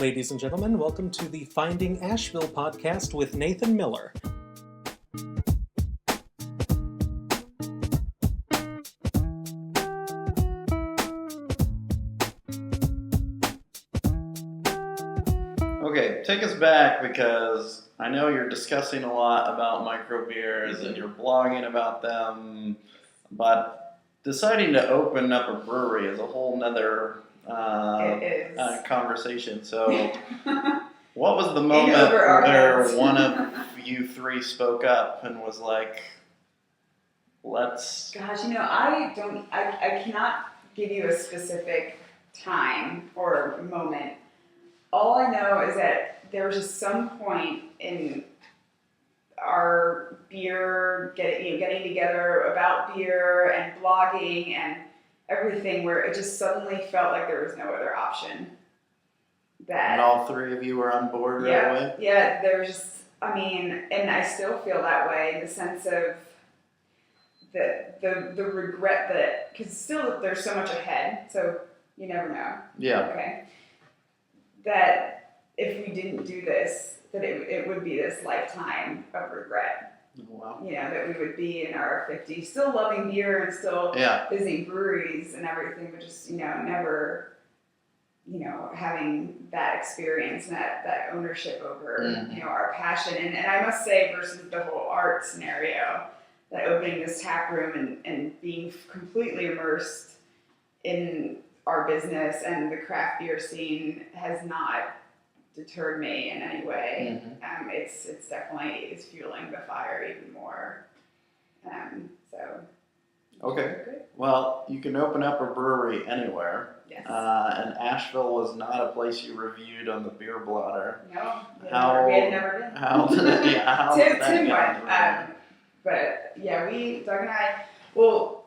Ladies and gentlemen, welcome to the Finding Asheville podcast with Nathan Miller. Okay, take us back because I know you're discussing a lot about micro beers and you're blogging about them, but deciding to open up a brewery is a whole nother conversation. So, what was the moment where one of you three spoke up and was like, let's... Gosh, I cannot give you a specific time or moment. All I know is that there was just some point in our beer, getting together about beer and blogging and everything where it just suddenly felt like there was no other option. And all three of you were on board right away? Yeah, and I still feel that way in the sense of the regret that, because still there's so much ahead, so you never know. Yeah. Okay. That if we didn't do this, that it would be this lifetime of regret. Wow. That we would be in our 50s, still loving beer and still visiting breweries and everything, but just, never, having that experience and that ownership over, our passion. And I must say, versus the whole art scenario, that opening this tap room and being completely immersed in our business and the craft beer scene has not deterred me in any way. It's definitely is fueling the fire even more. Okay. Well, you can open up a brewery anywhere. Yes. And Asheville was not a place you reviewed on the Beer Blotter. No, we had never been. How did Tim went. But yeah, Doug and I, how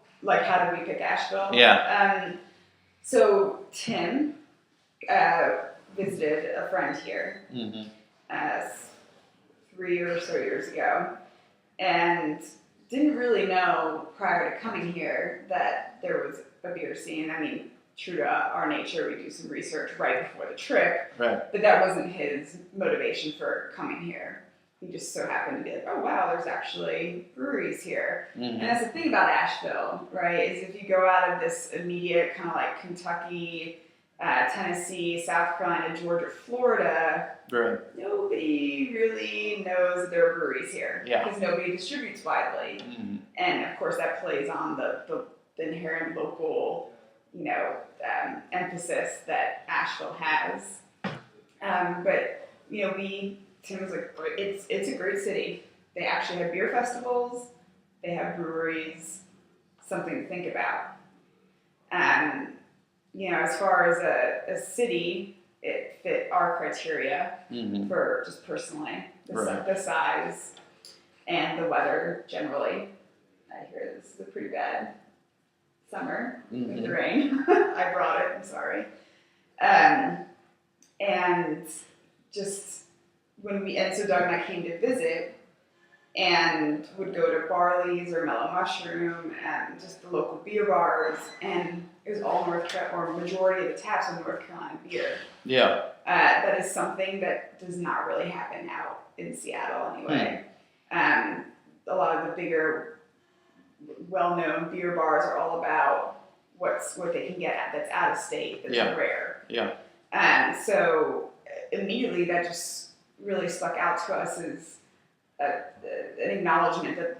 did we pick Asheville? Yeah. So Tim visited a friend here 3 or so years ago, and didn't really know prior to coming here that there was a beer scene. I mean, true to our nature, we do some research right before the trip, right. But that wasn't his motivation for coming here. He just so happened to be like, oh wow, there's actually breweries here. And that's the thing about Asheville, right, is if you go out of this immediate kind of like Kentucky, Tennessee, South Carolina, Georgia, Florida, right. Nobody really knows that there are breweries here. Yeah. Because nobody distributes widely. And of course that plays on the inherent local, emphasis that Asheville has. But, Tim was like, it's a great city. They actually have beer festivals. They have breweries. Something to think about. As far as a city, it fit our criteria for just personally. The size and the weather generally. I hear this is a pretty bad summer with the rain. I brought it, I'm sorry. And just... so Doug and I came to visit and would go to Barley's or Mellow Mushroom and just the local beer bars, and it was all North Carolina, or majority of the taps were North Carolina beer. Yeah. That is something that does not really happen out in Seattle anyway. A lot of the bigger, well-known beer bars are all about what they can get at that's out of state, that's rare. Yeah. So immediately that just really stuck out to us as an acknowledgement that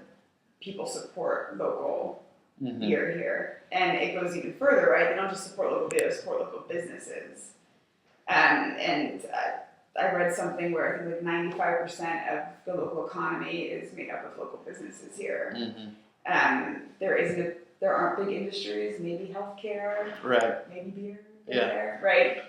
people support local beer here. And it goes even further, right? They don't just support local beer, they support local businesses. And I read something where I think 95% of the local economy is made up of local businesses here. There aren't big industries, maybe healthcare, right? Maybe beer, there, right?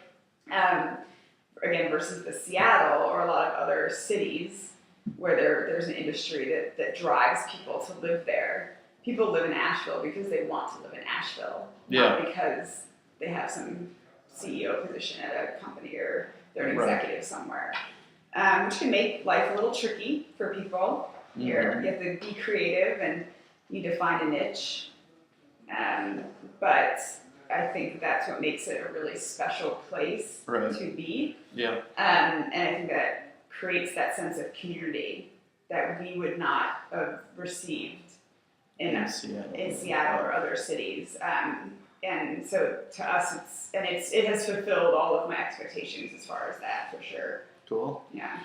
Again, versus the Seattle or a lot of other cities where there's an industry that drives people to live there. People live in Asheville because they want to live in Asheville, not because they have some CEO position at a company or they're an executive somewhere, which can make life a little tricky for people here. You have to be creative and need to find a niche. But I think that's what makes it a really special place Right. to be. Yeah. And I think that creates that sense of community that we would not have received in Seattle or other cities. And so to us, it has fulfilled all of my expectations as far as that, for sure. Cool. Yeah.